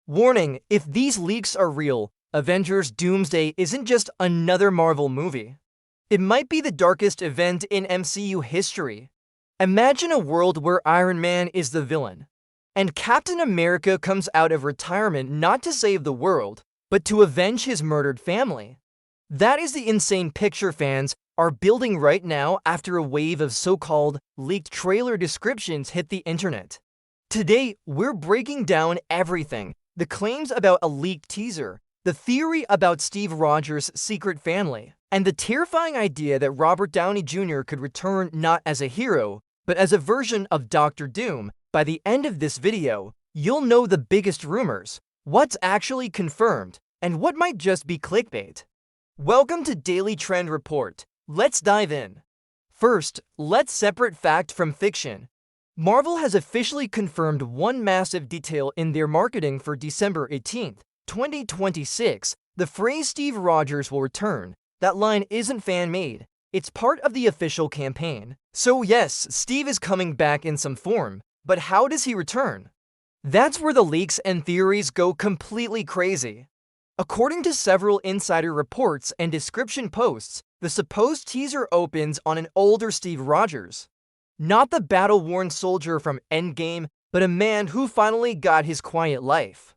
Warning, if these leaks are real, Avengers Doomsday isn't just another Marvel movie. It might be the darkest event in MCU history. Imagine a world where Iron Man is the villain, and Captain America comes out of retirement not to save the world, but to avenge his murdered family. That is the insane picture fans are building right now after a wave of so-called leaked trailer descriptions hit the internet. Today, we're breaking down everything. The claims about a leaked teaser, the theory about Steve Rogers' secret family, and the terrifying idea that Robert Downey Jr. could return not as a hero, but as a version of Dr. Doom. By the end of this video, you'll know the biggest rumors, what's actually confirmed, and what might just be clickbait. Welcome to Daily Trend Report. Let's dive in. First, let's separate fact from fiction. Marvel has officially confirmed one massive detail in their marketing for December 18, 2026. The phrase Steve Rogers will return. That line isn't fan-made. It's part of the official campaign. So yes, Steve is coming back in some form, but how does he return? That's where the leaks and theories go completely crazy. According to several insider reports and description posts, the supposed teaser opens on an older Steve Rogers. Not the battle-worn soldier from Endgame, but a man who finally got his quiet life.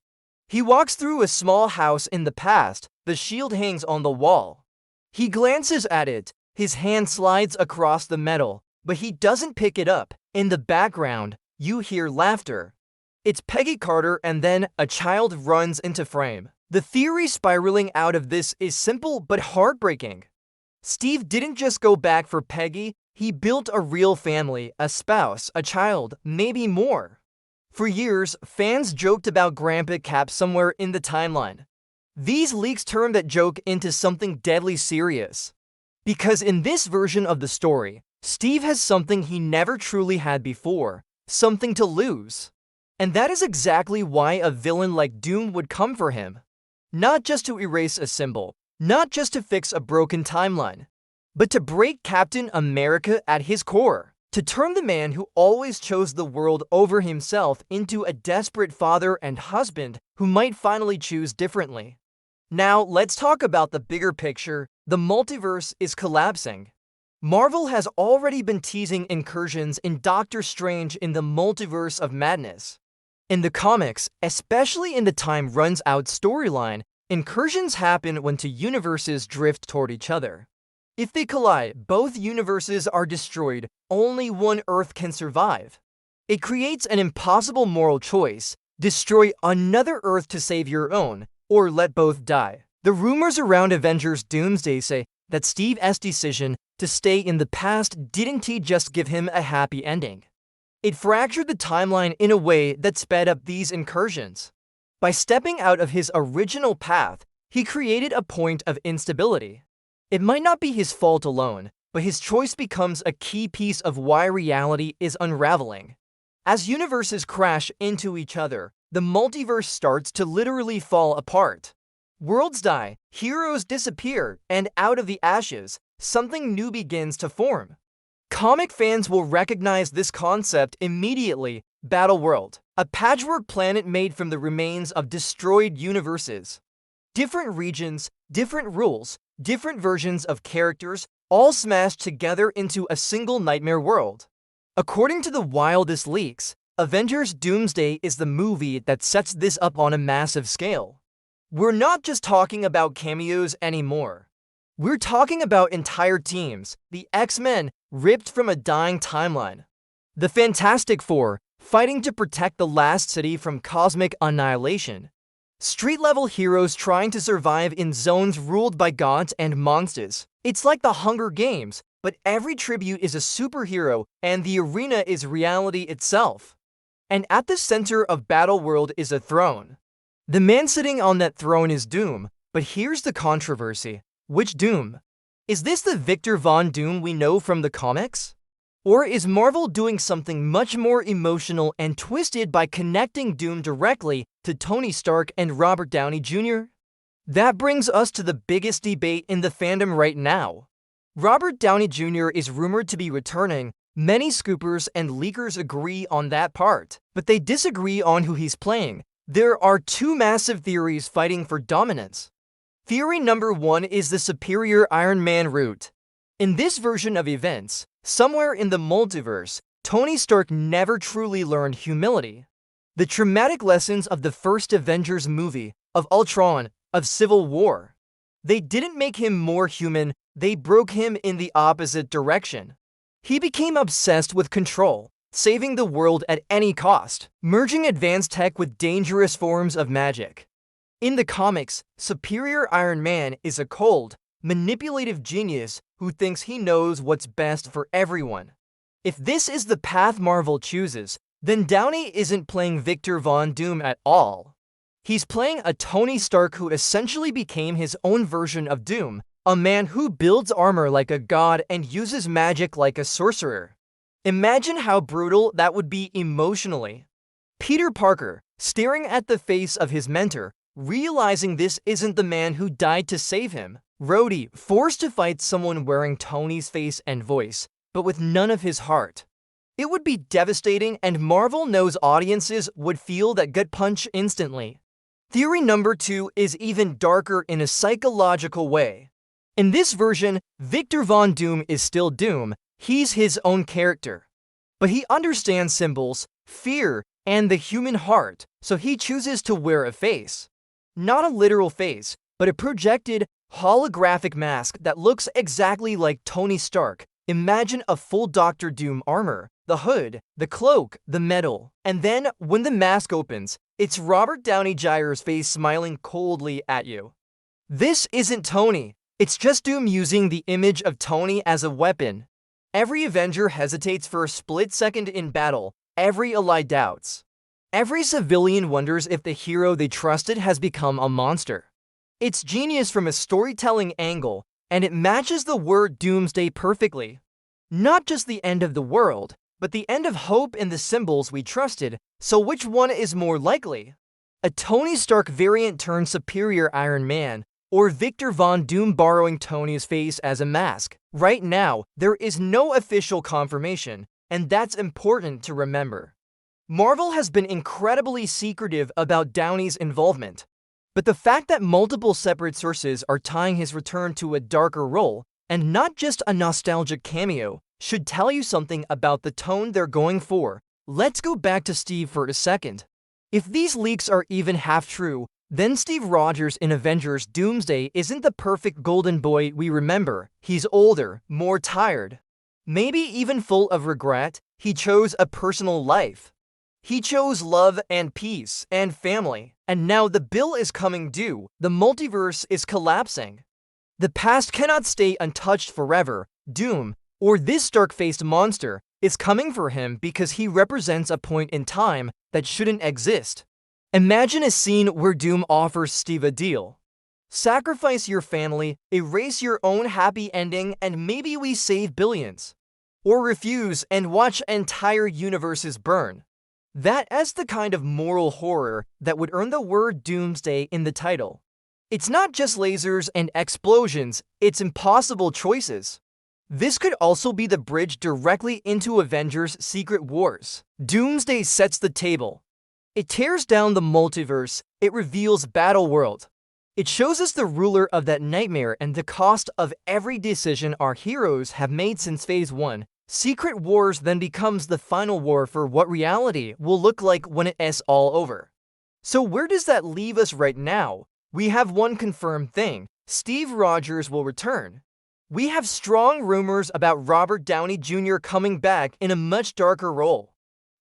He walks through a small house in the past. The shield hangs on the wall. He glances at it. His hand slides across the metal, but he doesn't pick it up. In the background, you hear laughter. It's Peggy Carter, and then a child runs into frame. The theory spiraling out of this is simple but heartbreaking. Steve didn't just go back for Peggy. He built a real family, a spouse, a child, maybe more. For years, fans joked about Grandpa Cap somewhere in the timeline. These leaks turned that joke into something deadly serious. Because in this version of the story, Steve has something he never truly had before, something to lose. And that is exactly why a villain like Doom would come for him. Not just to erase a symbol, not just to fix a broken timeline, but to break Captain America at his core, to turn the man who always chose the world over himself into a desperate father and husband who might finally choose differently. Now, let's talk about the bigger picture. The multiverse is collapsing. Marvel has already been teasing incursions in Doctor Strange in the Multiverse of Madness. In the comics, especially in the Time Runs Out storyline, incursions happen when two universes drift toward each other. If they collide, both universes are destroyed. Only one Earth can survive. It creates an impossible moral choice: destroy another Earth to save your own, or let both die. The rumors around Avengers Doomsday say that Steve's decision to stay in the past didn't just give him a happy ending. It fractured the timeline in a way that sped up these incursions. By stepping out of his original path, he created a point of instability. It might not be his fault alone, but his choice becomes a key piece of why reality is unraveling. As universes crash into each other, the multiverse starts to literally fall apart. Worlds die, heroes disappear, and out of the ashes, something new begins to form. Comic fans will recognize this concept immediately: Battleworld, a patchwork planet made from the remains of destroyed universes. Different regions, different rules, different versions of characters, all smashed together into a single nightmare world. According to the wildest leaks, Avengers Doomsday is the movie that sets this up on a massive scale. We're not just talking about cameos anymore. We're talking about entire teams, the X-Men ripped from a dying timeline, the Fantastic Four fighting to protect the last city from cosmic annihilation, street-level heroes trying to survive in zones ruled by gods and monsters. It's like the Hunger Games, but every tribute is a superhero and the arena is reality itself. And at the center of Battleworld is a throne. The man sitting on that throne is Doom, but here's the controversy. Which Doom? Is this the Victor Von Doom we know from the comics? Or is Marvel doing something much more emotional and twisted by connecting Doom directly to Tony Stark and Robert Downey Jr.? That brings us to the biggest debate in the fandom right now. Robert Downey Jr. is rumored to be returning. Many scoopers and leakers agree on that part, but they disagree on who he's playing. There are two massive theories fighting for dominance. Theory number one is the superior Iron Man route. In this version of events, somewhere in the multiverse, Tony Stark never truly learned humility. The traumatic lessons of the first Avengers movie, of Ultron, of Civil War. They didn't make him more human, they broke him in the opposite direction. He became obsessed with control, saving the world at any cost, merging advanced tech with dangerous forms of magic. In the comics, Superior Iron Man is a cold, manipulative genius who thinks he knows what's best for everyone. If this is the path Marvel chooses, then Downey isn't playing Victor Von Doom at all. He's playing a Tony Stark who essentially became his own version of Doom, a man who builds armor like a god and uses magic like a sorcerer. Imagine how brutal that would be emotionally. Peter Parker, staring at the face of his mentor, realizing this isn't the man who died to save him. Rhodey, forced to fight someone wearing Tony's face and voice, but with none of his heart. It would be devastating, and Marvel knows audiences would feel that gut punch instantly. Theory number two is even darker in a psychological way. In this version, Victor Von Doom is still Doom. He's his own character. But he understands symbols, fear, and the human heart, so he chooses to wear a face. Not a literal face, but a projected, holographic mask that looks exactly like Tony Stark. Imagine a full Doctor Doom armor, the hood, the cloak, the metal. And then, when the mask opens, it's Robert Downey Jr.'s face smiling coldly at you. This isn't Tony. It's just Doom using the image of Tony as a weapon. Every Avenger hesitates for a split second in battle. Every ally doubts. Every civilian wonders if the hero they trusted has become a monster. It's genius from a storytelling angle, and it matches the word Doomsday perfectly. Not just the end of the world, but the end of hope in the symbols we trusted. So which one is more likely? A Tony Stark variant turned Superior Iron Man, or Victor Von Doom borrowing Tony's face as a mask? Right now, there is no official confirmation, and that's important to remember. Marvel has been incredibly secretive about Downey's involvement, but the fact that multiple separate sources are tying his return to a darker role, and not just a nostalgic cameo, should tell you something about the tone they're going for. Let's go back to Steve for a second. If these leaks are even half true, then Steve Rogers in Avengers Doomsday isn't the perfect golden boy we remember. He's older, more tired. Maybe even full of regret. He chose a personal life. He chose love and peace and family. And now the bill is coming due. The multiverse is collapsing. The past cannot stay untouched forever. Doom, or this Stark-faced monster, is coming for him because he represents a point in time that shouldn't exist. Imagine a scene where Doom offers Steve a deal. Sacrifice your family, erase your own happy ending, and maybe we save billions. Or refuse and watch entire universes burn. That's the kind of moral horror that would earn the word Doomsday in the title. It's not just lasers and explosions, it's impossible choices. This could also be the bridge directly into Avengers Secret Wars. Doomsday sets the table. It tears down the multiverse, it reveals Battleworld. It shows us the ruler of that nightmare and the cost of every decision our heroes have made since Phase 1. Secret Wars then becomes the final war for what reality will look like when it's all over. So where does that leave us right now? We have one confirmed thing: Steve Rogers will return. We have strong rumors about Robert Downey Jr. coming back in a much darker role.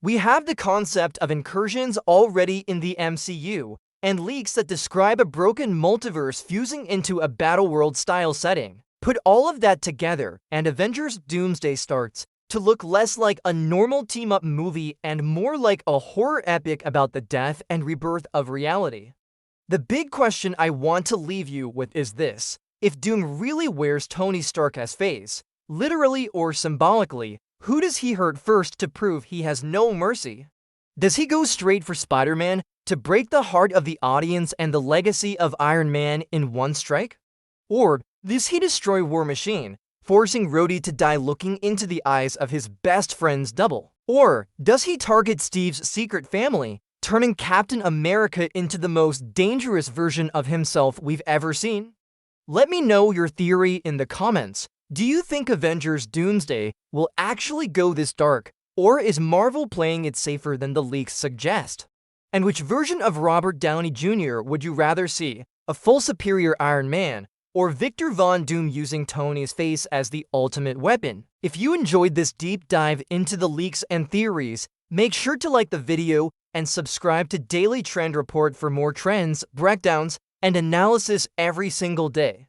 We have the concept of incursions already in the MCU, and leaks that describe a broken multiverse fusing into a Battleworld-style setting. Put all of that together, and Avengers Doomsday starts to look less like a normal team-up movie and more like a horror epic about the death and rebirth of reality. The big question I want to leave you with is this: if Doom really wears Tony Stark as face, literally or symbolically, who does he hurt first to prove he has no mercy? Does he go straight for Spider-Man to break the heart of the audience and the legacy of Iron Man in one strike? Or does he destroy War Machine, forcing Rhodey to die looking into the eyes of his best friend's double? Or does he target Steve's secret family, turning Captain America into the most dangerous version of himself we've ever seen? Let me know your theory in the comments. Do you think Avengers Doomsday will actually go this dark, or is Marvel playing it safer than the leaks suggest? And which version of Robert Downey Jr. would you rather see? A full superior Iron Man, or Victor Von Doom using Tony's face as the ultimate weapon? If you enjoyed this deep dive into the leaks and theories, make sure to like the video and subscribe to Daily Trend Report for more trends, breakdowns, and analysis every single day.